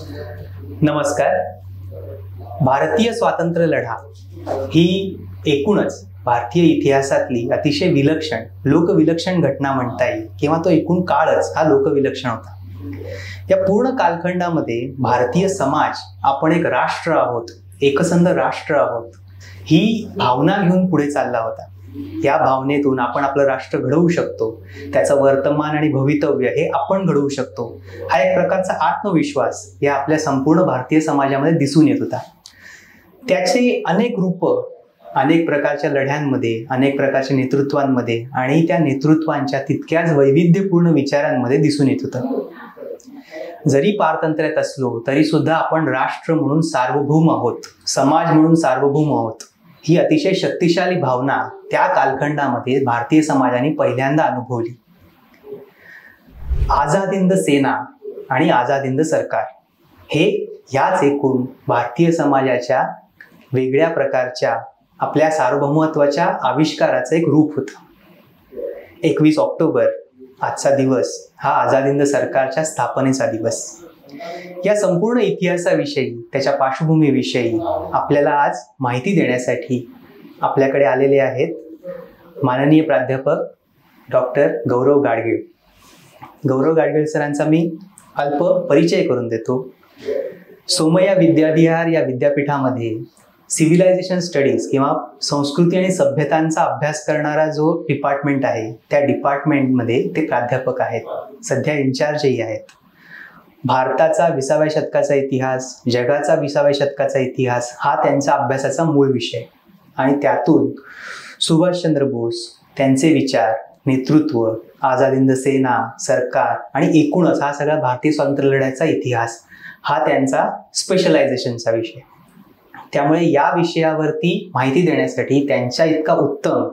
नमस्कार. भारतीय स्वातंत्र्य लढा ही एकूणच भारतीय इतिहासातली अतिशय विलक्षण लोकविलक्षण घटना म्हणता येईल किंवा तो एकूण काळच हा लोकविलक्षण होता. या पूर्ण कालखंडामध्ये भारतीय समाज आपण एक राष्ट्र आहोत, एकसंध राष्ट्र आहोत ही भावना घेऊन पुढे चालला होता. या भावनेतून आपण आपलं राष्ट्र घडवू शकतो, त्याचं वर्तमान आणि भवितव्य हे आपण घडवू शकतो, हा एक प्रकारचा आत्मविश्वास या आपल्या संपूर्ण भारतीय समाजामध्ये दिसून येत होता. त्याचे अनेक रूप अनेक प्रकारच्या लढ्यांमध्ये, अनेक प्रकारच्या नेतृत्वांमध्ये आणि त्या नेतृत्वांच्या तितक्याच वैविध्यपूर्ण विचारांमध्ये दिसून येत होतं. जरी पारतंत्र्यात असलो तरी सुद्धा आपण राष्ट्र म्हणून सार्वभौम आहोत, समाज म्हणून सार्वभौम आहोत, ही अतिशय शक्तिशाली भावना त्या कालखंडामध्ये भारतीय समाजाने पहिल्यांदा अनुभवली. आझाद हिंद सेना आणि आझाद हिंद सरकार हे याच एकूण भारतीय समाजाच्या वेगळ्या प्रकारच्या आपल्या सार्वभौमत्वाच्या आविष्काराचं एक रूप होतं. 21 ऑक्टोबर आजचा दिवस हा आझाद हिंद सरकारच्या स्थापनेचा दिवस. या संपूर्ण इतिहासाविषयी, त्याच्या पार्श्वभूमीविषयी आपल्याला आज माहिती देण्यासाठी आपल्याकडे आलेले आहेत माननीय प्राध्यापक डॉक्टर गौरव गाडगीळ. गौरव गाडगीळ सरांचा मी अल्प परिचय करून देतो. सोमय्या विद्याविहार या विद्यापीठामध्ये सिव्हिलायझेशन स्टडीज किंवा संस्कृती आणि सभ्यतांचा अभ्यास करणारा जो डिपार्टमेंट आहे त्या डिपार्टमेंटमध्ये ते प्राध्यापक आहेत, सध्या इन्चार्जही आहेत. भारताचा 20व्या शतकाचा इतिहास, जगाचा 20व्या शतकाचा इतिहास हा त्यांचा अभ्यासाचा मूळ विषय आणि त्यातून सुभाषचंद्र बोस, त्यांचे विचार, नेतृत्व, आझाद हिंद सेना, सरकार आणि एकूणच हा सगळा भारतीय स्वातंत्र्य लढ्याचा इतिहास हा त्यांचा स्पेशलायझेशनचा विषय. त्यामुळे या विषयावरती माहिती देण्यासाठी त्यांच्या इतका उत्तम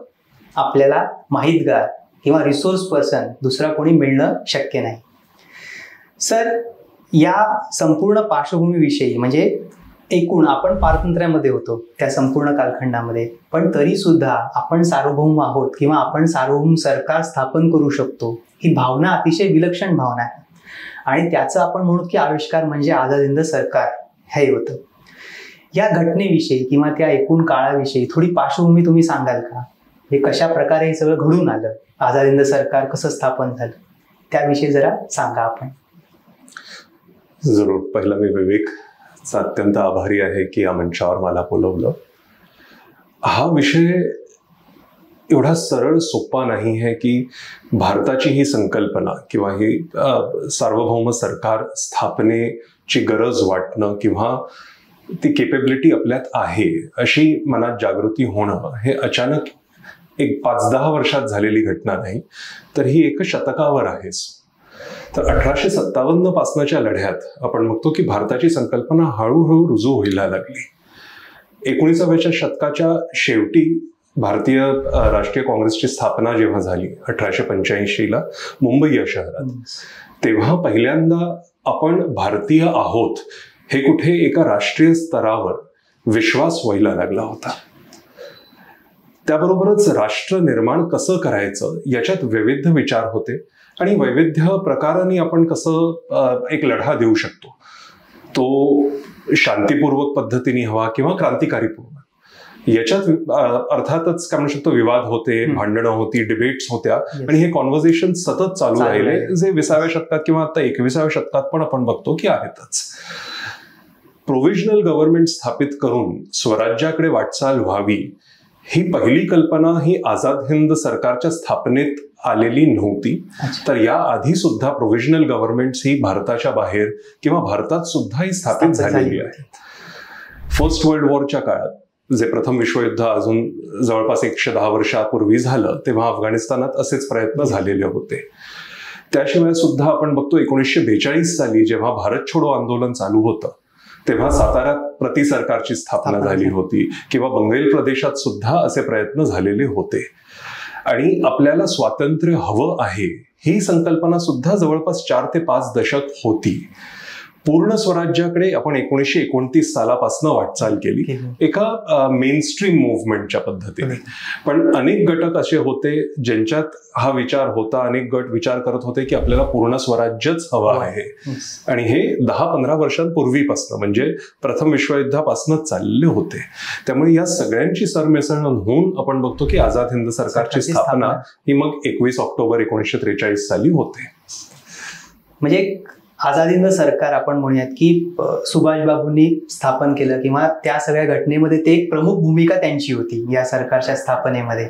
आपल्याला माहितगार किंवा रिसोर्स पर्सन दुसरा कोणी मिळणं शक्य नाही. सर, या संपूर्ण पार्श्वभूमीविषयी म्हणजे एकूण आपण पारतंत्र्यामध्ये होतो त्या संपूर्ण कालखंडामध्ये, पण तरी सुद्धा आपण सार्वभौम आहोत किंवा आपण सार्वभौम सरकार स्थापन करू शकतो ही भावना अतिशय विलक्षण भावना आहे आणि त्याचं आपण म्हणू की आविष्कार म्हणजे आझाद हिंद सरकार हे होतं. या घटनेविषयी किंवा त्या एकूण काळाविषयी थोडी पार्श्वभूमी तुम्ही सांगाल का? हे कशा प्रकारे हे सगळं घडून आलं, आझाद हिंद सरकार कसं स्थापन झालं, त्याविषयी जरा सांगा आपण. जरूर. पहिला मी विवेकचा अत्यंत आभारी आहे की या मंचावर मला बोलवलं. हा विषय एवढा सरळ सोपा नाही आहे की भारताची ही संकल्पना किंवा ही सार्वभौम सरकार स्थापनेची गरज वाटणं किंवा ती केपेबिलिटी आपल्यात आहे अशी मनात जागृती होणं हे अचानक एक 5-10 वर्षात झालेली घटना नाही, तर ही एक शतकावर आहेच. तर 1857 पासनाच्या लढ्यात आपण बघतो की भारताची संकल्पना हळूहळू रुजू व्हायला लागली. 19व्या शतकाच्या शेवटी भारतीय राष्ट्रीय काँग्रेसची स्थापना जेव्हा झाली 1885ला मुंबई या शहरात, तेव्हा पहिल्यांदा आपण भारतीय आहोत हे कुठे एका राष्ट्रीय स्तरावर विश्वास व्हायला लागला होता. त्याबरोबरच राष्ट्र निर्माण कसं करायचं याच्यात विविध विचार होते आणि वैविध्य प्रकाराने आपण कसं एक लढा देऊ शकतो, तो शांतीपूर्वक पद्धतीने हवा किंवा क्रांतिकारीपूर्वक, याच्यात अर्थातच काय म्हणू शकतो विवाद होते, भांडणं होती, डिबेट्स होत्या आणि हे कॉन्व्हर्सेशन सतत चालू राहिले जे 20व्या शतकात किंवा आता 21व्या शतकात पण आपण बघतो की आहेतच. प्रोव्हिजनल गव्हर्नमेंट स्थापित करून स्वराज्याकडे वाटचाल व्हावी ही पहिली कल्पना ही आझाद हिंद सरकारच्या स्थापनेत आलेली नव्हती. तर या आधी सुद्धा प्रोव्हिजनल गव्हर्नमेंट्स ही भारताच्या बाहेर किंवा भारतात सुद्धा ही स्थापित झालेली आहे. फर्स्ट वर्ल्ड वॉरच्या काळात जे प्रथम विश्वयुद्ध अजून जवळपास 110 वर्षापूर्वी झालं तेव्हा अफगाणिस्तानात असेच प्रयत्न झालेले होते. त्याशिवाय सुद्धा आपण बघतो 1942 साली जेव्हा भारत छोडो आंदोलन चालू होतं तेव्हा साताऱ्यात प्रति सरकारची स्थापना झाली होती किंवा बंगाल प्रदेशात सुद्धा असे प्रयत्न झालेले होते. आणि आपल्याला स्वातंत्र्य हवं आहे ही संकल्पना सुद्धा जवळपास 4 ते 5 दशक होती. पूर्ण स्वराज्याकडे आपण 1929 सालापासून वाटचाल केली एका मेनस्ट्रीम मुव्हमेंटच्या पद्धतीने. पण अनेक घटक असे होते ज्यांच्यात हा विचार होता, अनेक गट विचार करत होते की आपल्याला पूर्ण स्वराज्यच हवं आहे. आणि हे 10-15 वर्षांपूर्वीपासून म्हणजे प्रथम विश्वयुद्धापासूनच चालले होते. त्यामुळे या सगळ्यांची सरमिसळण होऊन आपण बघतो की आझाद हिंद सरकारची स्थापना ही मग 21 ऑक्टोबर 1943 साली होते. म्हणजे आझाद हिंद सरकार आपण म्हणूयात की सुभाषबाबूंनी स्थापन केलं किंवा त्या सगळ्या घटनेमध्ये ते एक प्रमुख भूमिका त्यांची होती या सरकारच्या स्थापनेमध्ये.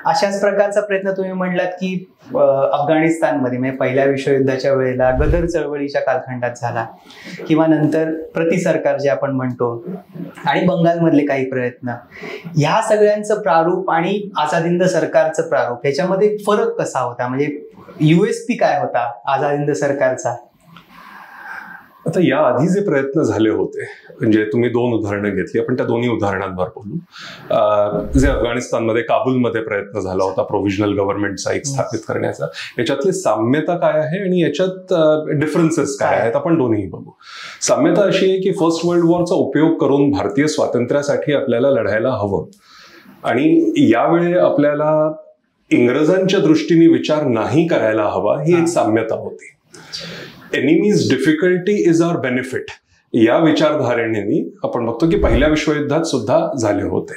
अशाच प्रकारचा प्रयत्न तुम्ही म्हणलात की अफगाणिस्तानमध्ये म्हणजे पहिल्या विश्वयुद्धाच्या वेळेला गदर चळवळीच्या कालखंडात झाला किंवा नंतर प्रतिसरकार जे आपण म्हणतो आणि बंगालमधले काही प्रयत्न, ह्या सगळ्यांचं प्रारूप आणि आझाद हिंद सरकारचं प्रारूप ह्याच्यामध्ये फरक कसा होता? म्हणजे USP काय होता आझाद हिंद सरकारचा? आता या आधी जे प्रयत्न झाले होते म्हणजे तुम्ही 2 उदाहरणं घेतली, आपण त्या दोन्ही उदाहरणांवर बोलू. जे अफगाणिस्तानमध्ये काबूलमध्ये प्रयत्न झाला होता प्रोव्हिजनल गव्हर्नमेंटचा एक स्थापित करण्याचा, याच्यातली साम्यता काय आहे आणि याच्यात डिफरन्सेस काय आहेत आपण दोन्ही बघू. साम्यता अशी आहे की फर्स्ट वर्ल्ड वॉरचा उपयोग करून भारतीय स्वातंत्र्यासाठी आपल्याला लढायला हवं आणि यावेळी आपल्याला इंग्रजांच्या दृष्टीने विचार नाही करायला हवा, ही एक साम्यता होती. Enemy's difficulty is our benefit या विचारधारणेने आपण बघतो की पहिल्या विश्वयुद्धात सुद्धा झाले होते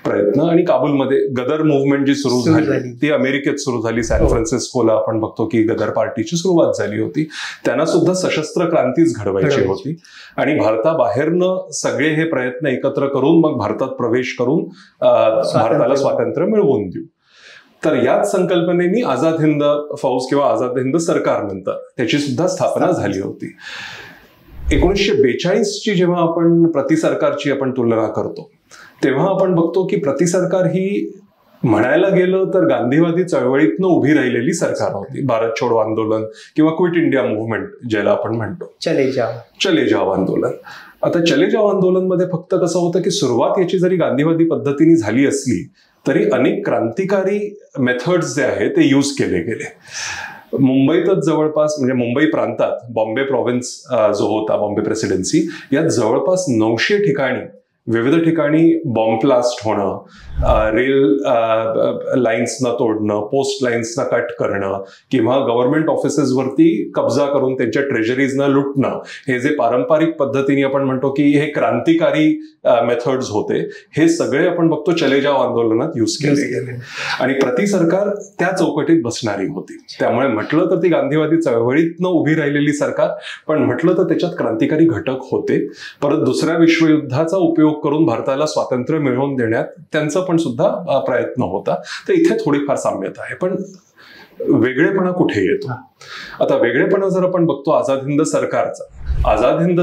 प्रयत्न. आणि काबूलमध्ये गदर मुव्हमेंट जी सुरू झाली ती अमेरिकेत सुरू झाली. सॅन फ्रान्सिस्कोला आपण बघतो की गदर पार्टीची सुरुवात झाली होती. त्यांना सुद्धा सशस्त्र क्रांतीच घडवायची होती आणि भारताबाहेरनं सगळे हे प्रयत्न एकत्र करून मग भारतात प्रवेश करून भारताला स्वातंत्र्य मिळवून देऊ. तर याच संकल्पनेनी आझाद हिंद फौज किंवा आझाद हिंद सरकार नंतर त्याची सुद्धा स्थापना झाली होती. 1942 ची जेव्हा आपण प्रतिसरकारची आपण तुलना करतो तेव्हा आपण बघतो की प्रतिसरकार ही म्हणायला गेलं तर गांधीवादी चळवळीतनं उभी राहिलेली सरकार होती. भारत छोडो आंदोलन किंवा क्विट इंडिया मुव्हमेंट ज्याला आपण म्हणतो, चले जाव आंदोलन. आता चले जाव आंदोलन मध्ये फक्त कसं होतं की सुरुवात याची जरी गांधीवादी पद्धतीने झाली असली तरी अनेक क्रांतिकारी मेथड्स जे आहेत ते यूज केले गेले. मुंबईतच जवळपास म्हणजे मुंबई प्रांतात बॉम्बे प्रॉव्हिन्स जो होता, बॉम्बे प्रेसिडेन्सी, यात जवळपास 900 ठिकाणी विविध ठिकाणी बॉम्ब ब्लास्ट होणं, रेल लाईन्सना तोडणं, पोस्ट लाईन्सना कट करणं किंवा गव्हर्नमेंट ऑफिसेसवरती कब्जा करून त्यांच्या ट्रेजरीजना लुटणं, हे जे पारंपरिक पद्धतीने आपण म्हणतो की हे क्रांतिकारी मेथड्स होते, हे सगळे आपण बघतो चले जाव आंदोलनात यूज केले गेले. आणि प्रतिसरकार त्या चौकटीत बसणारी होती. त्यामुळे म्हटलं तर ती गांधीवादी चळवळीतनं उभी राहिलेली सरकार, पण म्हटलं तर त्याच्यात क्रांतिकारी घटक होते. परत दुसऱ्या विश्वयुद्धाचा उपयोग करून भारताला स्वातंत्र्य मिळवून देण्यात त्यांचा पण सुद्धा प्रयत्न होता. तर इथे थोडीफार साम्यता आहे. पण वेगळेपणा कुठे येतो? आता वेगळेपणा जर आपण बघतो आझाद हिंद सरकारचा, आझाद हिंद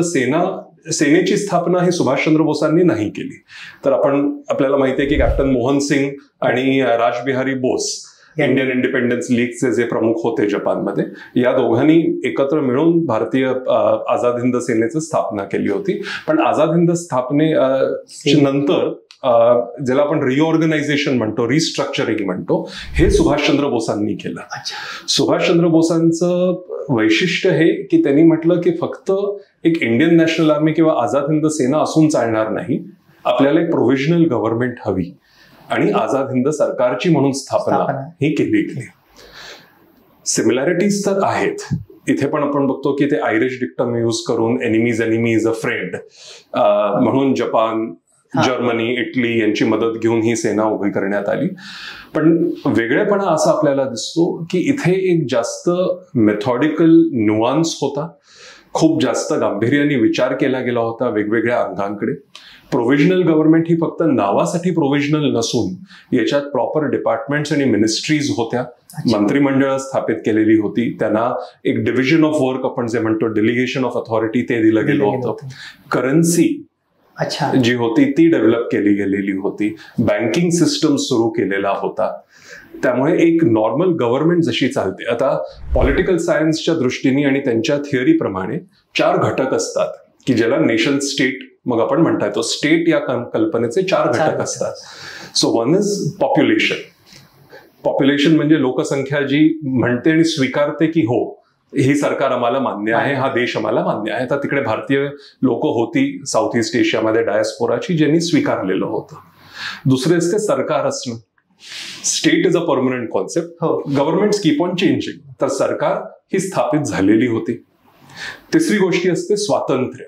सेनेची स्थापना ही सुभाषचंद्र बोसांनी नाही केली. तर आपल्याला माहिती आहे की कॅप्टन मोहन सिंग आणि राजबिहारी बोस इंडियन इंडिपेंडन्स लीगचे जे प्रमुख होते जपानमध्ये, या दोघांनी एकत्र मिळून भारतीय आझाद हिंद सेनेची स्थापना केली होती. पण आझाद हिंद नंतर ज्याला आपण रिऑर्गनायझेशन म्हणतो, रिस्ट्रक्चरिंग म्हणतो, हे सुभाषचंद्र बोसांनी केलं. सुभाषचंद्र बोसांचं वैशिष्ट्य हे की त्यांनी म्हटलं की फक्त एक इंडियन नॅशनल आर्मी किंवा आझाद हिंद सेना असून चालणार नाही, आपल्याला एक प्रोव्हिजनल गव्हर्नमेंट हवी आणि आझाद हिंद सरकारची म्हणून स्थापना ही केली गेली. सिमिलॅरिटीज तर आहेत. इथे पण आपण बघतो की ते आयरिश डिक्टम यूज करून एनिमीज अ फ्रेंड म्हणून जपान, जर्मनी, इटली यांची मदत घेऊन ही सेना उभी करण्यात आली. पण वेगळेपणा असा आपल्याला दिसतो की इथे एक जास्त मेथॉडिकल नुआन्स होता, खूप जास्त गांभीर्याने विचार केला गेला होता वेगवेगळ्या अंगांकडे. प्रोव्हिजनल गव्हर्नमेंट ही फक्त नावासाठी प्रोव्हिजनल नसून याच्यात प्रॉपर डिपार्टमेंट्स आणि मिनिस्ट्रीज होत्या, मंत्रिमंडळ स्थापित केलेली होती, त्यांना एक डिव्हिजन ऑफ वर्क आपण जे म्हणतो, डेलिगेशन ऑफ अथॉरिटी, ते दिलं गेलं होतं. करन्सी जी होती ती डेव्हलप केली गेलेली होती. बँकिंग सिस्टम सुरू केलेला होता. त्यामुळे एक नॉर्मल गव्हर्नमेंट जशी चालते, आता पॉलिटिकल सायन्सच्या दृष्टीने आणि त्यांच्या थिअरीप्रमाणे 4 घटक असतात की ज्याला नेशन स्टेट मग आपण म्हणता येतो. स्टेट या कल्पनेचे 4 घटक असतात. So one is population. Population म्हणजे लोकसंख्या जी म्हणते आणि स्वीकारते की हो ही सरकार आम्हाला मान्य आहे, हा देश आम्हाला मान्य आहे. तर तिकडे भारतीय लोक होती साऊथ ईस्ट एशियामध्ये डायस्पोराची, ज्यांनी स्वीकारलेलं होतं. दुसरे असते सरकार असणं. State is a permanent concept, government keep on changing. तर सरकार ही स्थापित झालेली होती. तिसरी गोष्टी असते स्वातंत्र्य.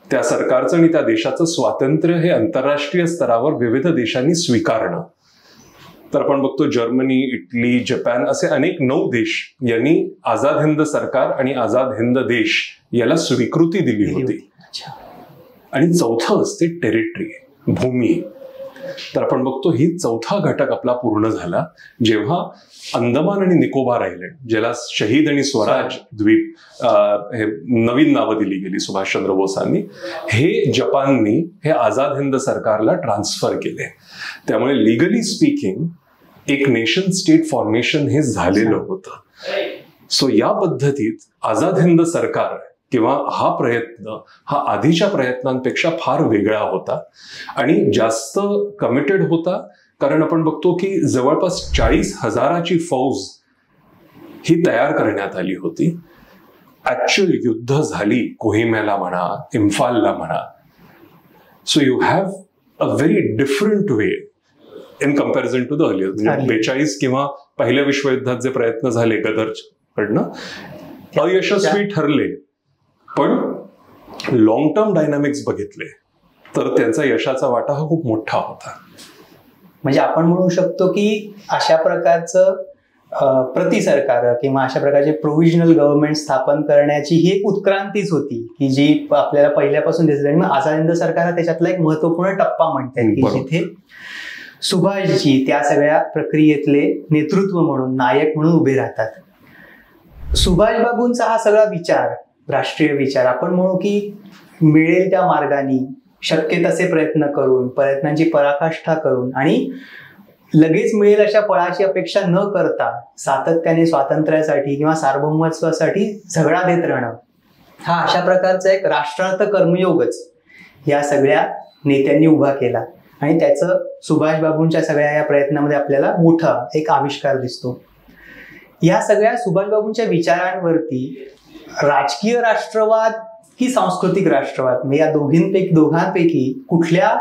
त्या सरकारचं आणि त्या देशाचं स्वातंत्र्य हे आंतरराष्ट्रीय स्तरावर विविध देशांनी स्वीकारणं. तर आपण बघतो जर्मनी, इटली, जपान असे अनेक 9 देश यांनी आझाद हिंद सरकार आणि आझाद हिंद देश याला स्वीकृती दिली होती. आणि चौथं असते टेरिटरी, भूमी. तर आपण बघतो ही चौथा घटक आपला पूर्ण झाला जेव्हा अंदमान आणि निकोबार आयलंड, ज्याला शहीद आणि स्वराज द्वीप हे नवीन नावं दिली गेली सुभाषचंद्र बोसांनी, हे जपाननी हे आझाद हिंद सरकारला ट्रान्सफर केले. त्यामुळे लिगली स्पीकिंग एक नेशन स्टेट फॉर्मेशन हे झालेलं होतं. सो या पद्धतीत आझाद हिंद सरकार किंवा हा प्रयत्न हा आधीच्या प्रयत्नांपेक्षा फार वेगळा होता आणि जास्त कमिटेड होता. कारण आपण बघतो की जवळपास 40,000ची फौज ही तयार करण्यात आली होती. ऍक्च्युअल युद्ध झाली कोहिम्याला म्हणा, इम्फालला म्हणा. So you have a very different way in comparison to the earlier. म्हणजे 42 किंवा पहिल्या विश्वयुद्धात जे प्रयत्न झाले गदरकडनं अयशस्वी ठरले, पण लॉंग टर्म डायनामिक्स बघितले तर त्यांचा यशाचा वाटा हा खूप मोठा होता. म्हणजे आपण म्हणू शकतो की अशा प्रकारचं प्रतिसरकार किंवा अशा प्रकारचे प्रोव्हिजनल गव्हर्नमेंट स्थापन करण्याची ही एक उत्क्रांतीच होती की जी आपल्याला पहिल्यापासून दिसत. आणि आझाद हिंद सरकार हा त्याच्यातला एक महत्वपूर्ण टप्पा म्हणतात की जिथे सुभाषजी त्या सगळ्या प्रक्रियेतले नेतृत्व म्हणून, नायक म्हणून उभे राहतात. सुभाषबाबूंचा हा सगळा विचार, राष्ट्रीय विचार, आपण म्हणू की मिळेल त्या मार्गाने शक्य तसे प्रयत्न करून, प्रयत्नांची पराकाष्ठा करून आणि लगेच मिळेल अशा फळाची अपेक्षा न करता सातत्याने स्वातंत्र्यासाठी किंवा सार्वभौमत्वासाठी झगडा देत राहणं, हा अशा प्रकारचा एक राष्ट्रार्थ कर्मयोगच या सगळ्या नेत्यांनी उभा केला. आणि त्याचं सुभाषबाबूंच्या सगळ्या या प्रयत्नामध्ये आपल्याला मोठा एक आविष्कार दिसतो. या सगळ्या सुभाषबाबूंच्या विचारांवरती राजकीय राष्ट्रवाद की सांस्कृतिक राष्ट्रवाद, म्हणजे या दोघांपैकी कुठल्या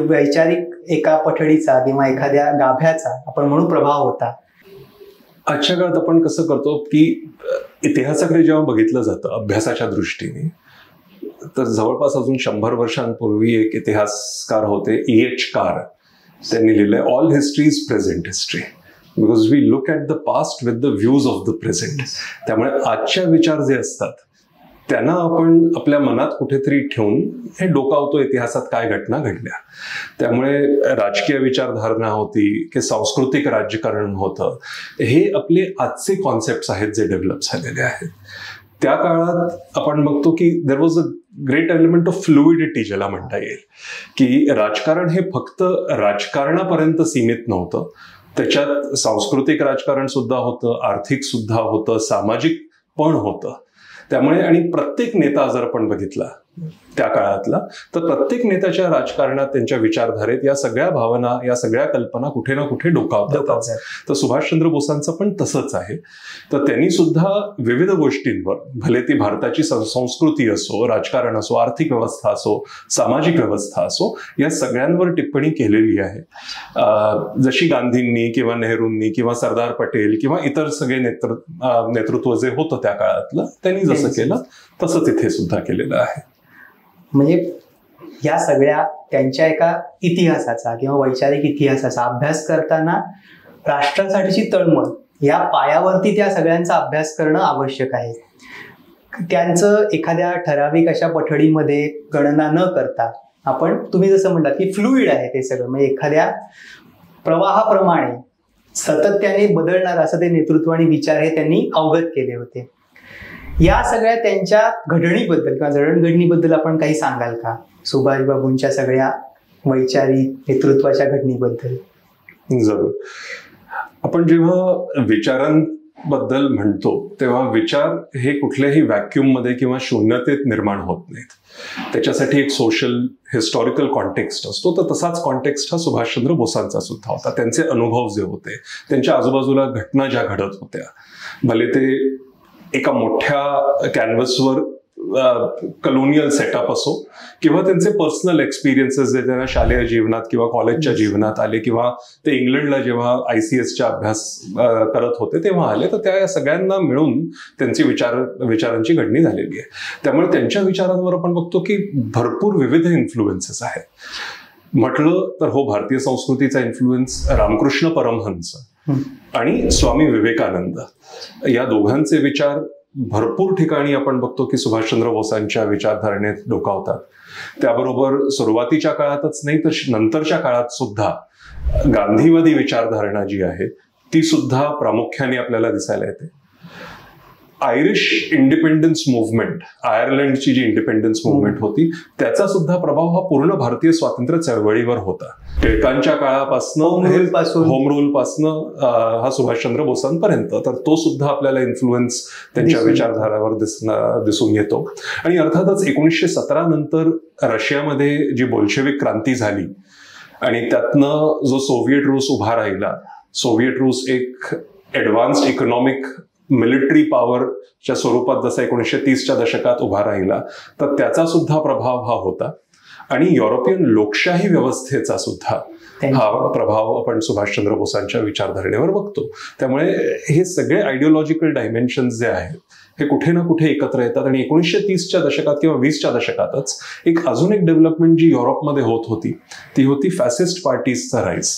वैचारिक एका पठडीचा किंवा एखाद्या गाभ्याचा आपण म्हणू प्रभाव होता? आजच्या काळात आपण कसं करतो की इतिहासाकडे जेव्हा बघितलं जातं अभ्यासाच्या दृष्टीने, तर जवळपास अजून 100 वर्षांपूर्वी एक इतिहासकार होते E.H. कार. त्यांनी लिहिलंय all history is present history because we look at the past with the views of the present. त्यामुळे आजच्या विचार जे असतात त्यांना आपण आपल्या मनात कुठेतरी ठेवून हे डोकावतो इतिहासात काय घटना घडल्या. त्यामुळे राजकीय विचारधारणा होती की सांस्कृतिक राजकारण होतं, हे आपले आजचे कॉन्सेप्ट आहेत जे डेव्हलप झालेले आहेत. त्या काळात आपण बघतो की there was a great element of fluidity ज्याला म्हणता येईल, की राजकारण हे फक्त राजकारणापर्यंत सीमित नव्हतं. त्याच्यात सांस्कृतिक राजकारण सुद्धा होतं, आर्थिक सुद्धा होतं, सामाजिक पण होतं. त्यामुळे आणि प्रत्येक नेता जर आपण बघितला त्या काळातला, तर प्रत्येक नेत्याच्या राजकारणात, त्यांच्या विचारधारेत या सगळ्या भावना, या सगळ्या कल्पना कुठे ना कुठे डोकावतात. तर सुभाषचंद्र बोसांचं पण तसंच आहे. तर त्यांनी सुद्धा विविध गोष्टींवर, भले ती भारताची संस्कृती असो, राजकारण असो, आर्थिक व्यवस्था असो, सामाजिक व्यवस्था असो, या सगळ्यांवर टिप्पणी केलेली आहे. जशी गांधींनी किंवा नेहरूंनी किंवा सरदार पटेल किंवा इतर सगळे नेतृत्व जे होतं त्या काळातलं, त्यांनी जसं केलं तसं तिथे सुद्धा केलेलं आहे. म्हणजे या सगळ्या त्यांच्या एका इतिहासाचा किंवा वैचारिक इतिहासाचा अभ्यास करताना राष्ट्रासाठीची तळमळ या पायावरती त्या सगळ्यांचा अभ्यास करणं आवश्यक आहे. त्यांचं एखाद्या ठराविक अशा पठडीमध्ये गणना न करता आपण, तुम्ही जसं म्हणलात की फ्लुइड आहे ते सगळं, म्हणजे एखाद्या प्रवाहाप्रमाणे सातत्याने बदलणार असं ते नेतृत्व आणि विचार हे त्यांनी अवगत केले होते. या सगळ्या त्यांच्या घडणीबद्दल किंवा जडणघडणीबद्दल आपण काही सांगाल का? सुभाषबाबूंच्या सगळ्या वैचारिक नेतृत्वाच्या घडणीबद्दल. जरूर. आपण जेव्हा विचारांबद्दल म्हणतो तेव्हा विचार हे कुठल्याही व्हॅक्युम मध्ये किंवा शून्यतेत निर्माण होत नाहीत. त्याच्यासाठी एक सोशल हिस्टॉरिकल कॉन्टेक्स्ट असतो. तर तसाच कॉन्टेक्स्ट हा सुभाषचंद्र बोसांचा सुद्धा होता. त्यांचे अनुभव जे होते, त्यांच्या आजूबाजूला घटना ज्या घडत होत्या, भले ते एका मोठ्या कॅनव्हसवर कलोनियल सेटअप असो किंवा त्यांचे पर्सनल एक्सपिरियन्सेस जे त्यांना शालेय जीवनात किंवा कॉलेजच्या जीवनात आले किंवा ते इंग्लंडला जेव्हा ICSचा अभ्यास करत होते तेव्हा आले, तर त्या सगळ्यांना मिळून त्यांची विचारांची घडणी झालेली आहे. त्यामुळे त्यांच्या विचारांवर आपण बघतो की भरपूर विविध इन्फ्लुएन्सेस आहेत. म्हटलं तर हो, भारतीय संस्कृतीचा इन्फ्लुएन्स रामकृष्ण परमहंस आणि स्वामी विवेकानंद या दोघांचे विचार भरपूर ठिकाणी आपण बघतो की सुभाषचंद्र बोसांच्या विचारधारणेत डोकावतात. त्याबरोबर सुरुवातीच्या काळातच नाही तर नंतरच्या काळात सुद्धा गांधीवादी विचारधारणा जी आहे ती सुद्धा प्रामुख्याने आपल्याला दिसायला येते. आयरिश इंडिपेंडन्स मुव्हमेंट, आयर्लंडची जी इंडिपेंडन्स मुव्हमेंट होती त्याचा सुद्धा प्रभाव हा पूर्ण भारतीय स्वातंत्र्य चळवळीवर होता. टिळकांच्या काळापासून होम रूल पासनं हा सुभाषचंद्र बोसांपर्यंत, तर तो सुद्धा आपल्याला इन्फ्लुएन्स त्यांच्या विचारधारावर दिसून येतो. आणि अर्थातच 1917 नंतर रशियामध्ये जी बोल्शेविक क्रांती झाली आणि त्यातनं जो सोव्हिएट रूस उभा राहिला, सोव्हिएट रूस एक ऍडव्हान्स्ड इकॉनॉमिक मिलिटरी पॉवरच्या स्वरूपात जसा 1930च्या दशकात उभा राहिला, तर त्याचा सुद्धा प्रभाव हा होता. आणि युरोपियन लोकशाही व्यवस्थेचा सुद्धा हा प्रभाव आपण सुभाषचंद्र बोसांच्या विचारधारणेवर बघतो. त्यामुळे हे सगळे आयडिओलॉजिकल डायमेन्शन्स जे आहेत हे कुठे ना कुठे एकत्र येतात. आणि 1930च्या दशकात किंवा 20च्या दशकातच एक अजून एक डेव्हलपमेंट जी युरोपमध्ये होत होती ती होती फॅसिस्ट पार्टीजचा राईज.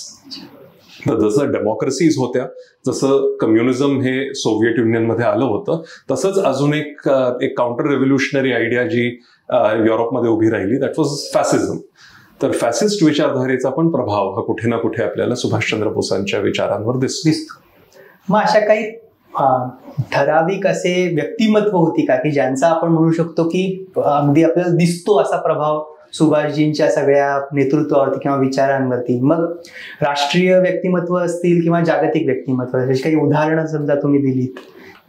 तर जसं डेमोक्रेसीज होत्या, जसं कम्युनिझम हे सोव्हिएट युनियनमध्ये आलं होतं, तसंच अजून एक काउंटर रेव्होल्युशनरी आयडिया जी युरोपमध्ये उभी राहिली, दॅट वॉज फॅसिझम. तर फॅसिस्ट विचारधारेचा पण प्रभाव हा कुठे ना कुठे आपल्याला सुभाषचंद्र बोसांच्या विचारांवर दिसतो. मग अशा काही ठराविक असे व्यक्तिमत्व होती का की ज्यांचा आपण म्हणू शकतो की अगदी आपल्याला दिसतो असा प्रभाव सुभाषजींच्या सगळ्या नेतृत्वावरती किंवा विचारांवरती? मग राष्ट्रीय व्यक्तिमत्व असतील किंवा जागतिक व्यक्तिमत्व, अशी काही उदाहरणं समजा तुम्ही दिलीत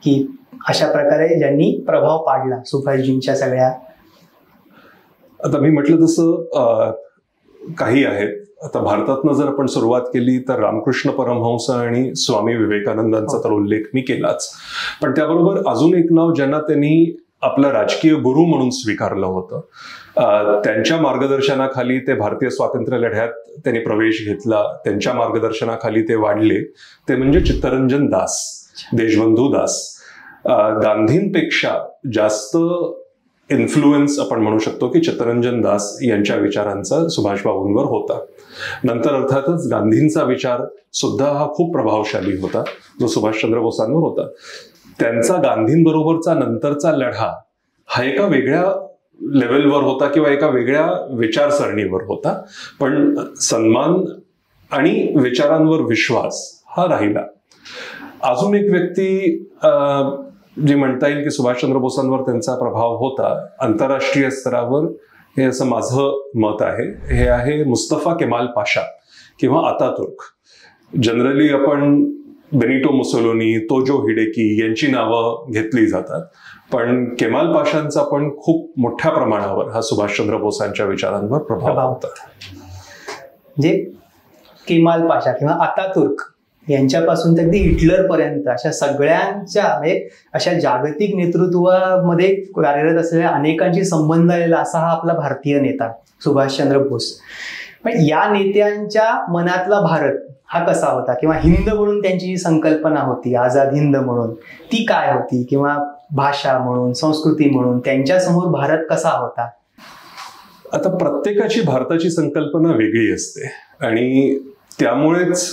की अशा प्रकारे ज्यांनी प्रभाव पाडला सुभाषजींच्या सगळ्या? आता मी म्हटलं तसं काही आहेत. आता भारतातनं जर आपण सुरुवात केली तर रामकृष्ण परमहंस आणि स्वामी विवेकानंदांचा तर उल्लेख मी केलाच, पण त्याबरोबर अजून एक नाव ज्यांना त्यांनी आपला राजकीय गुरु म्हणून स्वीकारलं होतं, त्यांच्या मार्गदर्शनाखाली ते भारतीय स्वातंत्र्य लढ्यात त्यांनी प्रवेश घेतला, त्यांच्या मार्गदर्शनाखाली ते वाढले, ते म्हणजे चित्तरंजन दास, देशबंधू दास. गांधींपेक्षा जास्त इन्फ्लुएन्स आपण म्हणू शकतो की चित्तरंजन दास यांच्या विचारांचा सुभाषबाबूंवर होता. नंतर अर्थातच गांधींचा विचार सुद्धा हा खूप प्रभावशाली होता जो सुभाषचंद्र बोसांवर होता. त्यांचा गांधींबरोबरचा नंतरचा लढा हा एका वेगळ्या लेवलवर होता किंवा एका वेगळ्या विचारसरणीवर होता, पण सन्मान आणि विचारांवर विश्वास हा राहिला. अजून एक व्यक्ती जे म्हणता येईल की सुभाषचंद्र बोसांवर त्यांचा प्रभाव होता आंतरराष्ट्रीय स्तरावर, हे असं माझं मत आहे, हे आहे मुस्तफा केमाल पाशा किंवा आतातुर्क. जनरली आपण बेनिटो मुसोलिनी, तोजो हिडेकी यांची नावं घेतली जातात, पण केमाल पाशांचा पण खूप मोठ्या प्रमाणावर हा सुभाषचंद्र बोसांच्या विचारांवर प्रभाव होता. म्हणजे केमाल पाशा किंवा आतातुर्क यांच्यापासून तर अगदी हिटलर पर्यंत अशा सगळ्यांच्या म्हणजे अशा जागतिक नेतृत्वामध्ये कार्यरत असलेल्या अनेकांशी संबंध आलेला असा हा आपला भारतीय नेता सुभाषचंद्र बोस. पण या नेत्यांच्या मनातला भारत हा कसा होता, किंवा हिंद म्हणून त्यांची जी संकल्पना होती, आझाद हिंद म्हणून, ती काय होती, किंवा भाषा म्हणून, संस्कृती म्हणून त्यांच्यासमोर भारत कसा होता? आता प्रत्येकाची भारताची संकल्पना वेगळी असते आणि त्यामुळेच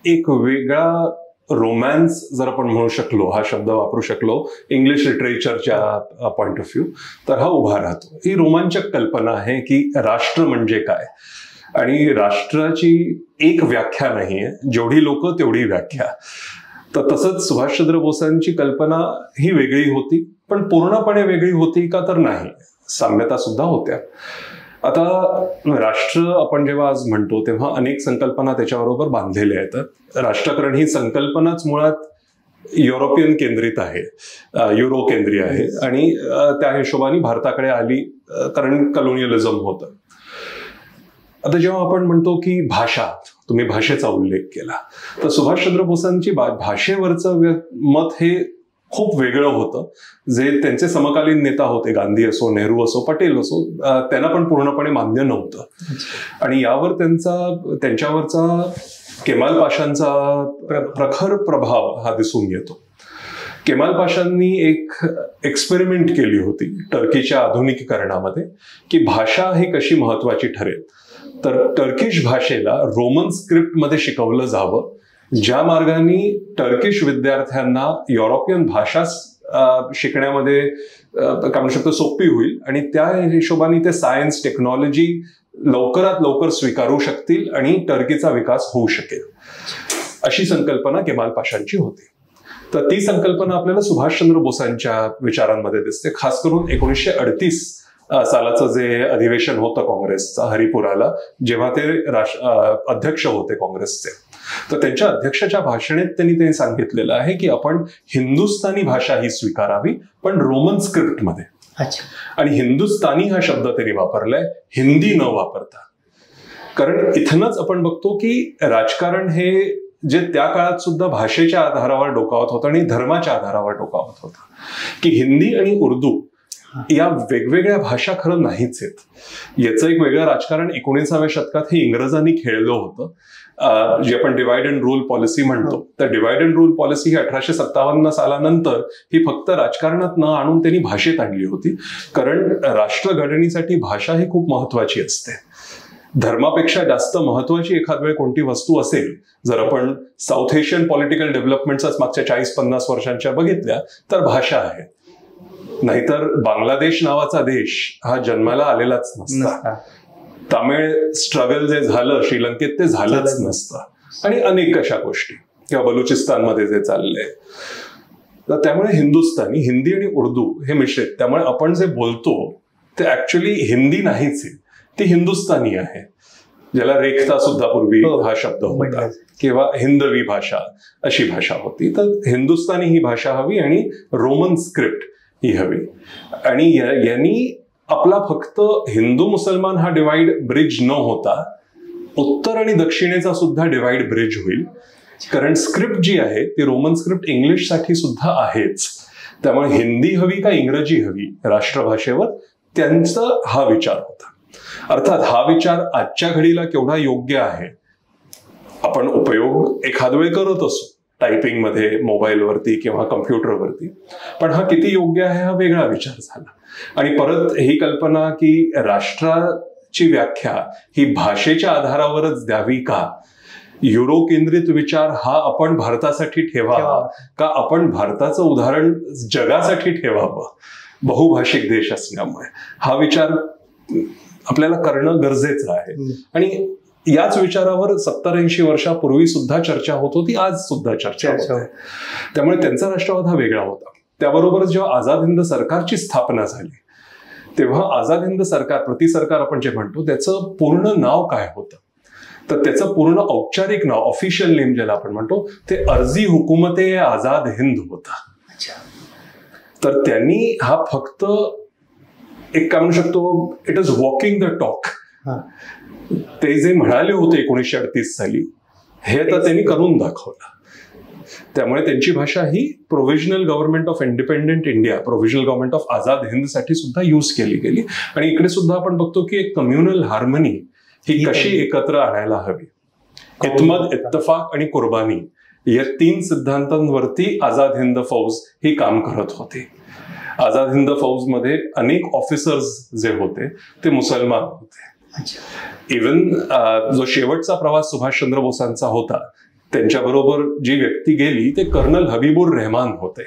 एक वेगळा रोमॅन्स जर आपण म्हणू शकलो, हा शब्द वापरू शकलो इंग्लिश लिटरेचरच्या पॉइंट ऑफ व्ह्यू, तर हा उभा राहतो. ही रोमांचक कल्पना आहे की राष्ट्र म्हणजे काय, आणि राष्ट्राची एक व्याख्या नाहीये, जेवढी लोक तेवढी व्याख्या. तर तसंच सुभाषचंद्र बोसांची कल्पना ही वेगळी होती, पण पूर्णपणे वेगळी होती का तर नाही, साम्यता सुद्धा होत्या. आता राष्ट्र आपण जेव्हा आज म्हणतो तेव्हा अनेक संकल्पना त्याच्याबरोबर बांधलेल्या येतात. राष्ट्रकरण ही संकल्पनाच मुळात युरोपियन केंद्रित आहे, युरो केंद्रीय आहे, आणि त्या हिशोबाने भारताकडे आली कारण कलोनियलिझम होतं. आता जेव्हा आपण म्हणतो की भाषा, तुम्ही भाषेचा उल्लेख केला, तर सुभाषचंद्र बोसांची भाषेवरचं मत हे खूप वेगळं होतं. जे त्यांचे समकालीन नेता होते, गांधी असो, नेहरू असो, पटेल असो, त्यांना पण पूर्णपणे मान्य नव्हतं. आणि यावर त्यांच्यावरचा केमाल पाशांचा प्रखर प्रभाव हा दिसून येतो. केमाल पाशांनी एक एक्सपेरिमेंट केली होती टर्कीच्या आधुनिकीकरणामध्ये, की भाषा ही कशी महत्वाची ठरेल. तर टर्किश भाषेला रोमन स्क्रिप्टमध्ये शिकवलं जावं, ज्या मार्गाने टर्किश विद्यार्थ्यांना युरोपियन भाषा शिकण्यामध्ये काय म्हणू शकतो सोपी होईल, आणि त्या हिशोबाने ते सायन्स टेक्नॉलॉजी लवकरात लवकर स्वीकारू शकतील आणि टर्कीचा विकास होऊ शकेल, अशी संकल्पना केमाल पाशांची होती. तर ती संकल्पना आपल्याला सुभाषचंद्र बोसांच्या विचारांमध्ये दिसते. खास करून 1938 सालाचं जे अधिवेशन होतं काँग्रेसचं हरिपुराला, जेव्हा ते अध्यक्ष होते काँग्रेसचे, तर त्यांच्या अध्यक्षाच्या भाषणात त्यांनी सांगितलेलं आहे की आपण हिंदुस्थानी भाषा ही स्वीकारावी, पण रोमन स्क्रिप्टमध्ये. आणि हिंदुस्थानी हा शब्द त्यांनी वापरलाय, हिंदी न वापरता. कारण इथनच आपण बघतो की राजकारण हे जे त्या काळात सुद्धा भाषेच्या आधारावर डोकावत होतं आणि धर्माच्या आधारावर डोकावत होतं, की हिंदी आणि उर्दू या वेगवेगळ्या भाषा खरं नाहीच आहेत. याचं एक वेगळं राजकारण 19व्या शतकात हे इंग्रजांनी खेळलं होतं, जे आपण डिवाइड अँड रूल पॉलिसी म्हणतो. तर डिवाइड अँड रूल पॉलिसी ही 1857 सालानंतर ही फक्त राजकारणात न आणून त्यांनी भाषेत आणली होती. कारण राष्ट्रघडणीसाठी भाषा ही खूप महत्वाची असते. धर्मापेक्षा जास्त महत्वाची एखाद वेळ कोणती वस्तू असेल, जर आपण साऊथ एशियन पॉलिटिकल डेव्हलपमेंटचाच मागच्या 40-50 वर्षांच्या बघितल्या, तर भाषा आहे. नाहीतर बांगलादेश नावाचा देश हा जन्माला आलेलाच नसता. तामिळ स्ट्रगल जे झालं श्रीलंकेत ते झालंच नसतं, आणि अनेक अशा गोष्टी, किंवा बलुचिस्तानमध्ये जे चाललंय. तर त्यामुळे हिंदुस्थानी, हिंदी आणि उर्दू हे मिश्रित. त्यामुळे आपण जे बोलतो ते ऍक्च्युअली हिंदी नाहीच आहे, ती हिंदुस्थानी आहे, ज्याला रेखता सुद्धा पूर्वी हा शब्द होता, किंवा हिंदवी भाषा अशी भाषा होती. तर हिंदुस्थानी ही भाषा हवी आणि रोमन स्क्रिप्ट ही हवी. आणि यांनी आपला फक्त हिंदू मुसलमान हा डिवाइड ब्रिज न होता उत्तर आणि दक्षिणेचा सुद्धा डिवाइड ब्रिज होईल. कारण स्क्रिप्ट जी आहे ती रोमन स्क्रिप्ट इंग्लिश साठी सुद्धा आहेच. त्यामुळे हिंदी हवी का इंग्रजी हवी राष्ट्रभाषेवर, त्यांचा हा विचार होता. अर्थात हा विचार आजच्या घडीला केवढा योग्य आहे, आपण उपयोग एखाद वेळ करत असू टायपिंग मध्ये, मोबाईलवरती किंवा कम्प्युटरवरती, पण हा किती योग्य आहे हा वेगळा विचार झाला. आणि परत ही कल्पना की राष्ट्राची व्याख्या ही भाषेच्या आधारावरच द्यावी का, युरो केंद्रित विचार हा आपण भारतासाठी ठेवावा का, आपण भारताचं उदाहरण जगासाठी ठेवावं बहुभाषिक देश असल्यामुळे, हा विचार आपल्याला करणं गरजेचं आहे. आणि याच विचारावर 70-80 वर्षापूर्वी सुद्धा चर्चा होत होती, आज सुद्धा चर्चा होते. त्यामुळे त्यांचा राष्ट्रवाद हा वेगळा होता. त्याबरोबरच जेव्हा आझाद हिंद सरकारची स्थापना झाली, तेव्हा आझाद हिंद सरकार, प्रति सरकार आपण जे म्हणतो, त्याचं पूर्ण नाव काय होतं, तर त्याचं पूर्ण औपचारिक नाव, ऑफिशियल नेम ज्याला आपण म्हणतो, ते अर्जी हुकूमते आझाद हिंद होता. तर त्यांनी हा फक्त एक काय म्हणू शकतो, it is walking the talk. ते जे म्हणाले होते 1938 साली, हे तर त्यांनी करून दाखवलं. त्यामुळे त्यांची भाषा ही provisional government of independent India, provisional government of Azad Hind साठी सुद्धा यूज केली गेली. आणि इकडे सुद्धा आपण बघतो की एक कम्युनल हार्मनी ही कशी एकत्र आणायला हवी. इत्मद, इत्तफाक आणि कुर्बानी या 3 सिद्धांतांवरती आझाद हिंद फौज ही काम करत होती. आझाद हिंद फौज मध्ये अनेक ऑफिसर्स जे होते ते मुसलमान होते. इव्हन जो शेवटचा प्रवास सुभाषचंद्र बोसांचा होता, त्यांच्याबरोबर जी व्यक्ती गेली ते कर्नल हबीबुर रहमान होते.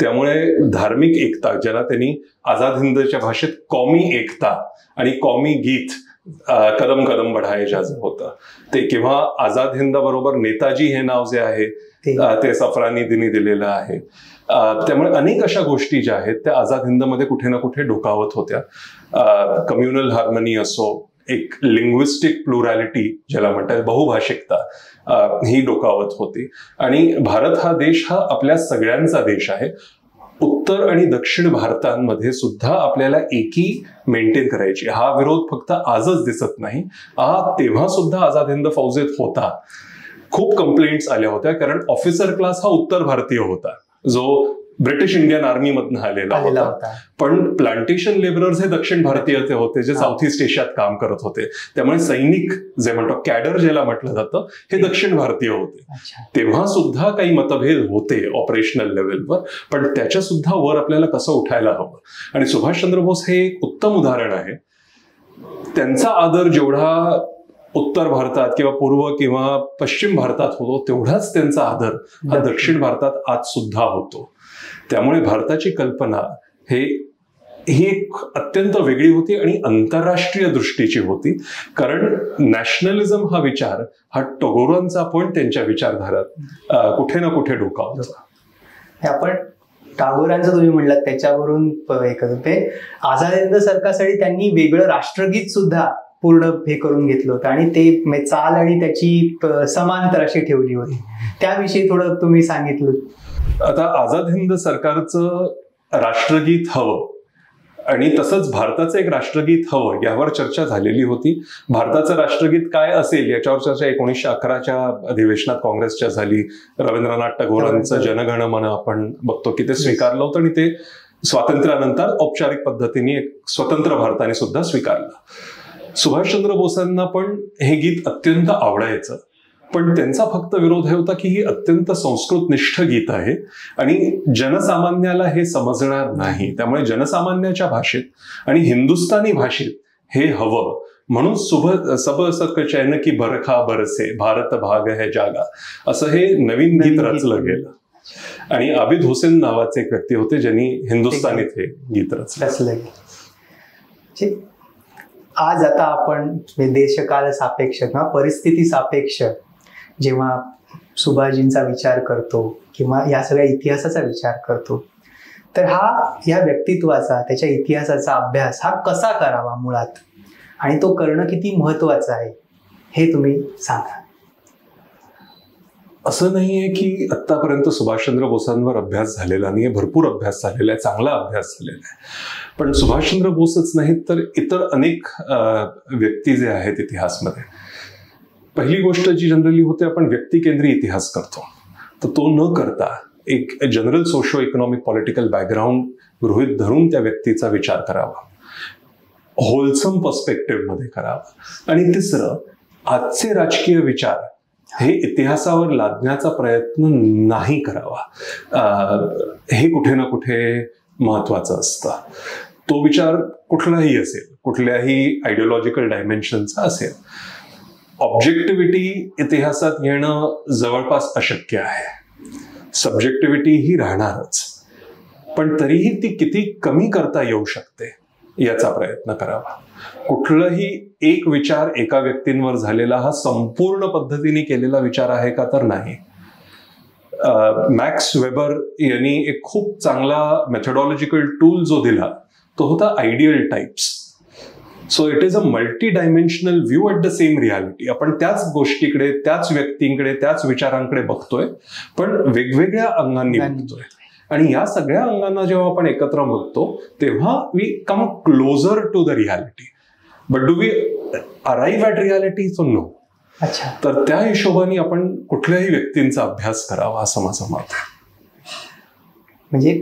त्यामुळे धार्मिक एकता, ज्याला त्यांनी आझाद हिंदच्या भाषेत कौमी एकता आणि कौमी गीत कदम कदम बढाये जा होतं ते, किंवा आझाद हिंदाबरोबर नेताजी हे नाव जे आहे ते सफरानी दिनी दिलेलं आहे. त्यामुळे अनेक अशा गोष्टी ज्या आहेत त्या आझाद हिंदमध्ये कुठे ना कुठे डोकावत होत्या. कम्युनल हार्मनी असो, एक लिंग्विस्टिक प्लुरॅलिटी ज्याला म्हणतात, बहुभाषिकता ही डोकावत होती. आणि भारत हा देश हा आपल्या सगळ्यांचा देश आहे. उत्तर आणि दक्षिण भारतांमध्ये सुद्धा आपल्याला एकी मेंटेन करायची. हा विरोध फक्त आजच दिसत नाही, तेव्हा सुद्धा आझाद हिंद फौजेत होता. खूप कंप्लेंट्स आल्या होत्या, कारण ऑफिसर क्लास हा उत्तर भारतीय होता, जो ब्रिटिश इंडियन आर्मी मधनं आलेला होता. पण प्लांटेशन लेबरर्स हे दक्षिण भारतीय होते जे साऊथ ईस्ट एशियात काम करत होते. त्यामुळे सैनिक जे म्हणतो कॅडर ज्याला म्हटलं जातं हे दक्षिण भारतीय होते. तेव्हा सुद्धा काही मतभेद होते ऑपरेशनल लेवलवर, पण त्याच्या सुद्धा वर आपल्याला कसं उठायला हवं. आणि सुभाषचंद्र बोस हे एक उत्तम उदाहरण आहे. त्यांचा आदर जेवढा उत्तर भारतात किंवा पूर्व किंवा पश्चिम भारतात होतो तेवढाच त्यांचा आदर हा दक्षिण भारतात आज सुद्धा होतो. त्यामुळे भारताची कल्पना ही एक अत्यंत वेगळी होती आणि आंतरराष्ट्रीय दृष्टीची होती. कारण नॅशनलिझम हा विचार हा टागोरांचा पण त्यांच्या विचारधारात कुठे ना कुठे डोकावला. आपण टागोरांचं तुम्ही म्हणलात त्याच्यावरून आझाद हिंद सरकारसाठी त्यांनी वेगळं राष्ट्रगीत सुद्धा पूर्ण हे करून घेतलं होतं आणि ते चाल आणि त्याची समांतर अशी ठेवली होती. त्याविषयी थोडं तुम्ही सांगितलं. आता आझाद हिंद सरकारचं राष्ट्रगीत हवं आणि तसंच भारताचं एक राष्ट्रगीत हवं यावर चर्चा झालेली होती. भारताचं राष्ट्रगीत काय असेल याच्यावर चर्चा 1911च्या अधिवेशनात काँग्रेसच्या झाली. रवींद्रनाथ टागोरांचं जनगण मन आपण बघतो की ते स्वीकारलं होतं आणि ते स्वातंत्र्यानंतर औपचारिक पद्धतीने एक स्वतंत्र भारताने सुद्धा स्वीकारलं. सुभाषचंद्र बोसांना पण हे गीत अत्यंत आवडायचं, पण त्यांचा फक्त विरोध हे होता की ही अत्यंत संस्कृतनिष्ठ गीत आहे आणि जनसामान्याला हे समजणार नाही. त्यामुळे जनसामान्याच्या भाषेत आणि हिंदुस्थानी भाषेत हे हवं म्हणून सब सक चैन की बरखा बरसे भारत भाग है जागा असं हे नवीन गीत रचलं गेलं. आणि आबिद हुसेन नावाचे एक व्यक्ती होते ज्यांनी हिंदुस्थानीत हे गीत रचलं. आज आता आपण देशकाल सापेक्ष किंवा परिस्थिती सापेक्ष जेव्हा सुभाषजींचा विचार करतो किंवा या सगळ्या इतिहासाचा विचार करतो तर या व्यक्तित्वाचा त्याच्या इतिहासाचा अभ्यास हा कसा करावा मुळात आणि तो करणं किती महत्वाचं आहे हे तुम्ही सांगा. असं नाहीये की आतापर्यंत सुभाषचंद्र बोसांवर अभ्यास झालेला नाहीये. भरपूर अभ्यास झालेला आहे, चांगला अभ्यास झालेला आहे. पण सुभाषचंद्र बोसच नाहीत तर इतर अनेक व्यक्ती जे आहेत इतिहासमध्ये, पहिली गोष्ट जी जनरली होते आपण व्यक्तिकेंद्री इतिहास करतो, तर तो न करता एक general socio economic political background गृहीत धरून त्या व्यक्तीचा विचार करावा, होलसम पर्स्पेक्टिव्ह मध्ये करावा. आणि तिसरं, आजचे राजकीय विचार हे इतिहासावर लादण्याचा प्रयत्न नाही करावा. हे कुठे ना कुठे महत्वाचं असतं. तो विचार कुठलाही असेल, कुठल्याही आयडिओलॉजिकल डायमेन्शनचा असेल, ऑब्जेक्टिव्हिटी इतिहासात येणं जवळपास अशक्य आहे. सब्जेक्टिव्हिटी ही राहणारच, पण तरीही ती किती कमी करता येऊ शकते याचा प्रयत्न करावा. कुठलाही एक विचार एका व्यक्तींवर झालेला हा संपूर्ण पद्धतीने केलेला विचार आहे का तर नाही. मॅक्स वेबर यांनी एक खूप चांगला मेथडॉलॉजिकल टूल जो दिला तो होता ideal types. So it is a multi dimensional view at the same reality. आपण त्याच गोष्टीकडे, त्याच व्यक्तींकडे, त्याच विचारांकडे बघतोय, पण वेगवेगळ्या अंगांनी बघतोय. आणि या सगळ्या अंगांना जेव्हा आपण एकत्र बघतो तेव्हा we come closer to the reality. But do we arrive at reality? So no. तर त्या हिशोबाने आपण कुठल्याही व्यक्तींचा अभ्यास करावा असं माझं मत आहे. म्हणजे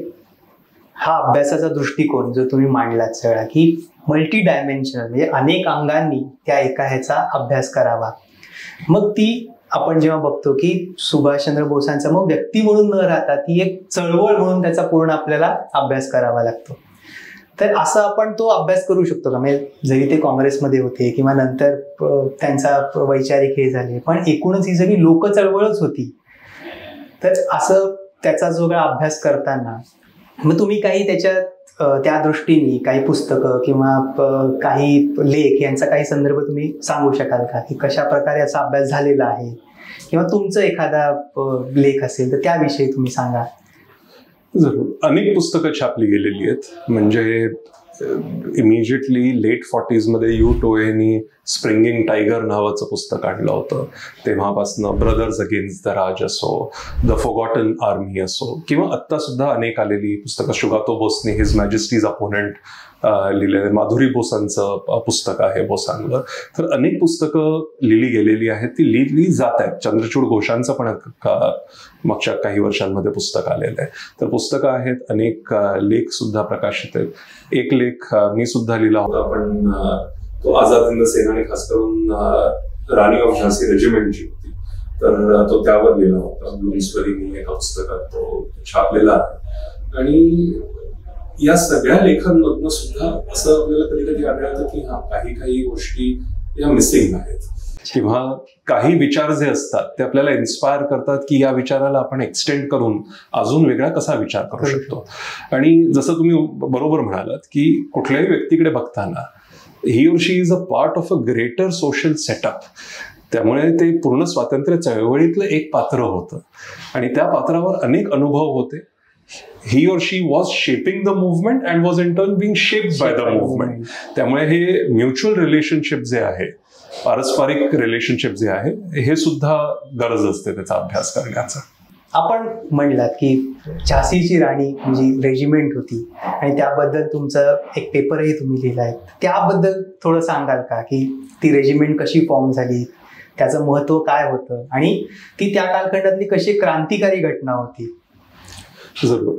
हा अभ्यासाचा दृष्टिकोन जो तुम्ही मांडलात सगळा की मल्टी डायमेन्शनल म्हणजे अनेक अंगांनी त्या एका ह्याचा अभ्यास करावा. मग ती आपण जेव्हा बघतो की सुभाषचंद्र बोसांचा मग व्यक्ती म्हणून न राहता ती एक चळवळ म्हणून त्याचा पूर्ण आपल्याला अभ्यास करावा लागतो. तर असं आपण तो अभ्यास करू शकतो का? म्हणजे जरी ते काँग्रेसमध्ये होते किंवा नंतर त्यांचा वैचारिक हे झाले, पण एकूणच ही सगळी लोक चळवळच होती. तर असं त्याचा जो काही अभ्यास करताना मग तुम्ही काही त्याच्यात त्या दृष्टीने काही पुस्तकं किंवा काही लेख यांचा काही संदर्भ तुम्ही सांगू शकाल का की कशा प्रकारे याचा अभ्यास झालेला आहे किंवा तुमचं एखादा लेख असेल तर त्याविषयी तुम्ही सांगा. जरूर. अनेक पुस्तकं छापली गेलेली आहेत. म्हणजे इमिजिएटली लेट 40s मध्ये यू टोएनी स्प्रिंगिंग टायगर नावाचं पुस्तक आणलं होतं. तेव्हापासनं ब्रदर्स अगेन्स्ट द राज असो, द फॉरगॉटन आर्मी असो, किंवा आत्ता सुद्धा अनेक आलेली पुस्तकं, शुगातो बोसने हिज मॅजेस्टीज अपोनेंट लिहिलेलं. माधुरी बोसांचं पुस्तक आहे बोसांवर. तर अनेक पुस्तकं लिहिली गेलेली आहेत, ती लिहिली जात आहेत. चंद्रचूड घोषांचं पण मागच्या काही वर्षांमध्ये पुस्तक आलेलं आहे. तर पुस्तकं आहेत, अनेक लेख सुद्धा प्रकाशित आहेत. एक लेख मी सुद्धा लिहिला होता, पण तो आझाद हिंद सेना आणि खास करून राणी ऑफ झांसी रेजिमेंटची होती, तर तो त्यावर लिहिला होता. ब्लूम्सबरीनी एका पुस्तकात तो छापलेला आहे. आणि या सगळ्या लेखांमधनं सुद्धा असं आपल्याला कधी कधी आढळतं की काही गोष्टी या मिसिंग आहेत, किंवा काही विचार जे असतात ते आपल्याला इन्स्पायर करतात की या विचाराला आपण एक्सटेंड करून अजून वेगळा कसा विचार करू शकतो. आणि जसं तुम्ही बरोबर म्हणालात की कुठल्याही व्यक्तीकडे बघताना he or she is a part of a greater social setup. त्यामुळे ते पूर्ण स्वातंत्र्य चळवळीतलं एक पात्र होतं आणि त्या पात्रावर अनेक अनुभव होते. He or she was shaping the movement and was in turn being shaped by the movement. त्यामुळे हे म्युच्युअल रिलेशनशिप जे आहे, पारस्परिक रिलेशनशिप जे आहे, हे सुद्धा गरज असते त्याचा अभ्यास करण्याचा. आपण म्हणलात की झाशीची राणी म्हणजे रेजिमेंट होती आणि त्याबद्दल तुमचं एक पेपरही तुम्ही लिहिलाय. त्याबद्दल थोडं सांगाल का की ती रेजिमेंट कशी फॉर्म झाली, त्याचं महत्व काय होतं आणि ती त्या कालखंडातली कशी क्रांतिकारी घटना होती? जरूर.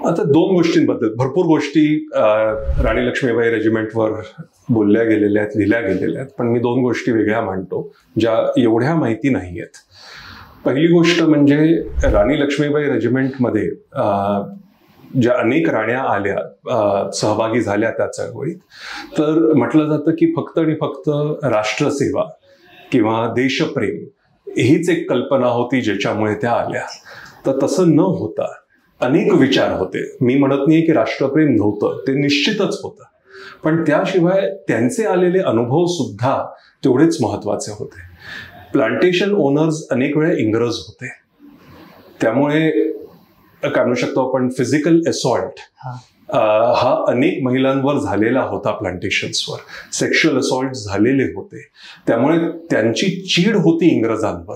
आता दोन गोष्टींबद्दल भरपूर गोष्टी राणी लक्ष्मीबाई रेजिमेंटवर बोलल्या गेलेल्या आहेत, लिहिल्या गेलेल्या आहेत, पण मी दोन गोष्टी वेगळ्या मांडतो ज्या एवढ्या माहिती नाही आहेत. पहिली गोष्ट म्हणजे राणी लक्ष्मीबाई रेजिमेंटमध्ये ज्या अनेक राण्या आल्या, सहभागी झाल्या त्या चळवळीत, तर म्हटलं जातं की फक्त आणि फक्त राष्ट्रसेवा किंवा देशप्रेम हीच एक कल्पना होती ज्याच्यामुळे त्या आल्या. तर तसं न होता अनेक विचार होते. मी म्हणत नाही की राष्ट्रप्रेम नव्हतं, ते निश्चितच होतं, पण त्याशिवाय त्यांचे आलेले अनुभव सुद्धा तेवढेच महत्वाचे होते. प्लांटेशन ओनर्स अनेक वेळा इंग्रज होते, त्यामुळे काय म्हणू शकतो आपण फिजिकल असॉल्ट हा अनेक महिलांवर झालेला होता. प्लांटेशन्सवर सेक्शुअल असॉल्ट झालेले होते, त्यामुळे त्यांची चीड होती इंग्रजांवर.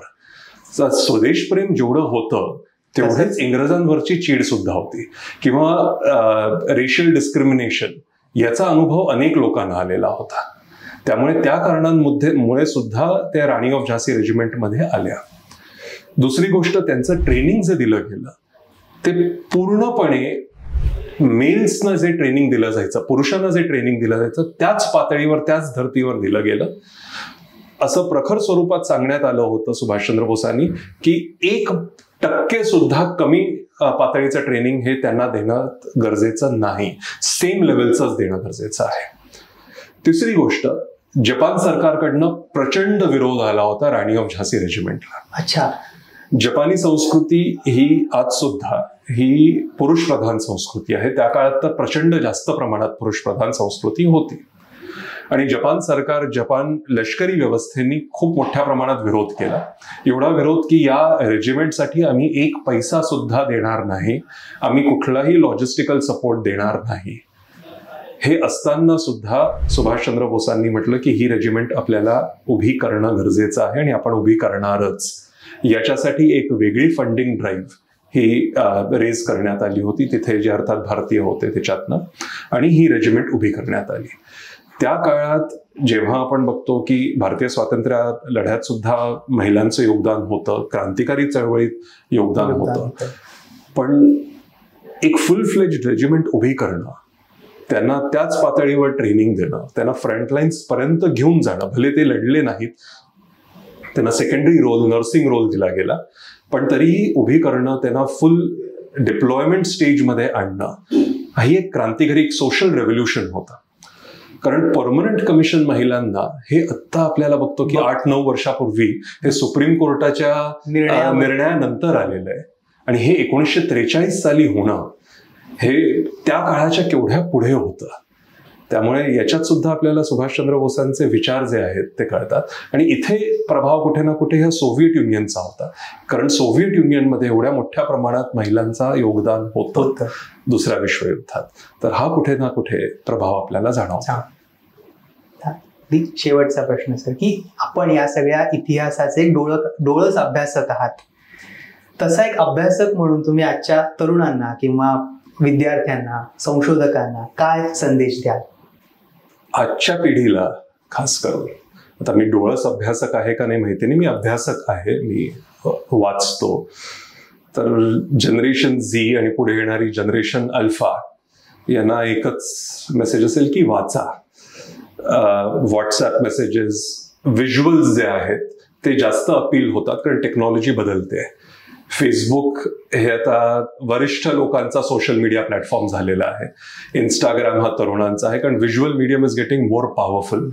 स्वदेशप्रेम जेवढं होतं तेवढेच इंग्रजांवरची चीड सुद्धा होती, किंवा रेशियल डिस्क्रिमिनेशन याचा अनुभव अनेक लोकांना आलेला होता. त्यामुळे त्या कारणांमुळे सुद्धा त्या राणी ऑफ झांसी रेजिमेंटमध्ये आल्या. दुसरी गोष्ट, त्यांचं ट्रेनिंग जे दिलं गेलं ते पूर्णपणे मेल्सना जे ट्रेनिंग दिलं जायचं, पुरुषांना जे ट्रेनिंग दिलं जायचं त्याच पातळीवर, त्याच धर्तीवर दिलं गेलं. असं प्रखर स्वरूपात सांगण्यात आलं होतं सुभाषचंद्र बोसांनी की 1% सुद्धा कमी पातळीचं ट्रेनिंग हे त्यांना देणं गरजेचं नाही, सेम लेवलचंच देणं गरजेचं आहे. तिसरी गोष्ट, जपान सरकारकडनं प्रचंड विरोध आला होता राणी ऑफ झांसी रेजिमेंटला. अच्छा. जपानी संस्कृती ही आज सुद्धा ही पुरुष प्रधान संस्कृती आहे. त्या काळात तर प्रचंड जास्त प्रमाणात पुरुष प्रधान संस्कृती होती आणि जपान सरकार, जपान लष्करी व्यवस्थेनी खूप मोठ्या प्रमाणात विरोध केला. एवढा विरोध की या रेजिमेंटसाठी आम्ही 1 पैसा सुद्धा देणार नाही, आम्ही कुठलाही लॉजिस्टिकल सपोर्ट देणार नाही. हे असताना सुद्धा सुभाषचंद्र बोसांनी म्हटलं की ही रेजिमेंट आपल्याला उभी करणं गरजेचं आहे आणि आपण उभी करणारच. याच्यासाठी एक वेगळी फंडिंग ड्राईव्ह ही रेज करण्यात आली होती तिथे, जे अर्थात भारतीय होते त्याच्यातनं, आणि ही रेजिमेंट उभी करण्यात आली. त्या काळात जेव्हा आपण बघतो की भारतीय स्वातंत्र्य लढ्यात सुद्धा महिलांचं योगदान होतं, क्रांतिकारी चळवळीत योगदान होतं, पण एक फुल फ्लेज्ड रेजिमेंट उभी करणं, त्यांना त्याच पातळीवर ट्रेनिंग देणं, त्यांना फ्रंटलाईन्स पर्यंत घेऊन जाणं, भले ते लढले नाहीत, त्यांना सेकंडरी रोल, नर्सिंग रोल दिला गेला, पण तरीही उभी करणं, त्यांना फुल डिप्लॉयमेंट स्टेजमध्ये आणणं, ही एक क्रांतिकारी, एक सोशल रेव्होल्युशन होतं. कारण परमनंट कमिशन महिलांना हे आत्ता आपल्याला बघतो की 8-9 वर्षापूर्वी हे सुप्रीम कोर्टाच्या निर्णयानंतर आलेलं आहे, आणि हे 1943 साली होणं हे त्या काळाच्या केवढ्या पुढे होतं. त्यामुळे याच्यात सुद्धा आपल्याला सुभाषचंद्र बोसांचे विचार जे आहेत ते कळतात. आणि इथे प्रभाव कुठे ना कुठे ह्या सोव्हिएट युनियनचा होता, कारण सोव्हिएट युनियनमध्ये एवढ्या मोठ्या प्रमाणात महिलांचा योगदान होतं दुसऱ्या विश्वयुद्धात. तर हा कुठे ना कुठे प्रभाव आपल्याला जाणवतो. शेवटचा प्रश्न सर, की आपण या सगळ्या इतिहासाचे डोळस अभ्यासक आहात, तसा एक अभ्यासक म्हणून तुम्ही आजच्या तरुणांना किंवा विद्यार्थ्यांना, संशोधकांना काय संदेश द्याल? आजच्या पिढीला खास करून, आता मी डोळस अभ्यासक आहे का नाही माहिती नाही, मी अभ्यासक आहे, मी वाचतो. तर जनरेशन झी आणि पुढे येणारी जनरेशन अल्फा यांना एकच मेसेज असेल की वाचा. व्हॉट्सॲप मेसेजेस, व्हिज्युअल्स जे आहेत ते जास्त अपील होतात, कारण टेक्नॉलॉजी बदलते. फेसबुक हे आता वरिष्ठ लोकांचा सोशल मीडिया प्लॅटफॉर्म झालेला आहे. इंस्टाग्राम हा तरुणांचा आहे, कारण visual medium is getting more powerful.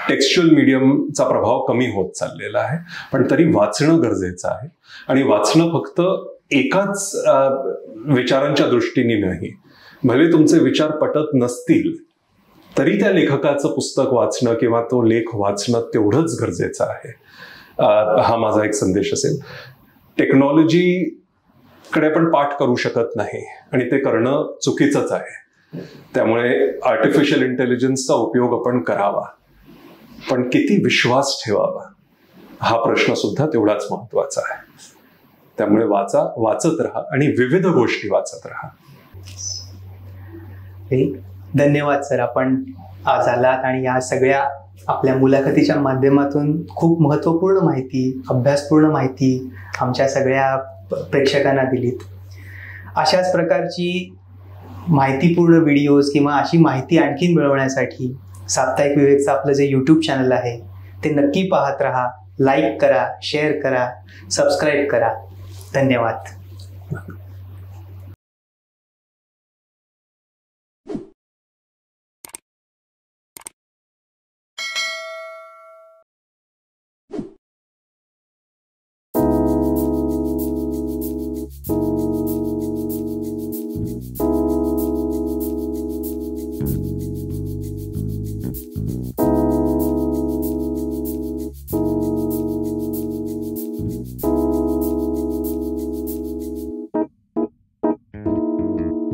Textual मीडियमचा प्रभाव कमी होत चाललेला आहे. पण तरी वाचणं गरजेचं आहे, आणि वाचणं फक्त एकाच विचारांच्या दृष्टीने नाही. भले तुमचे विचार पटत नसतील तरी त्या लेखकाचं पुस्तक वाचणं किंवा तो लेख वाचणं तेवढंच गरजेचं आहे. हा माझा एक संदेश असेल. टेक्नॉलॉजीकडे पण पाठ करू शकत नाही, आणि ते करणं चुकीचंच आहे. त्यामुळे आर्टिफिशियल इंटेलिजन्सचा उपयोग आपण करावा, पण किती विश्वास ठेवावा हा प्रश्न सुद्धा तेवढाच महत्वाचा आहे. त्यामुळे वाचत राहा आणि विविध गोष्टी वाचत राहा. धन्यवाद सर, आपण आज आलात आणि या सगळ्या आपल्या मुलाखतीच्या माध्यमातून खूप महत्त्वपूर्ण माहिती, अभ्यासपूर्ण माहिती आमच्या सगळ्या प्रेक्षकांना दिलीत. अशाच प्रकारची माहितीपूर्ण व्हिडिओज किंवा अशी माहिती आणखी मिळवण्यासाठी साप्ताहिक विवेकचं आपलं जे यूट्यूब चॅनल आहे ते नक्की पाहत राहा. लाईक करा, शेअर करा, सबस्क्राईब करा. धन्यवाद.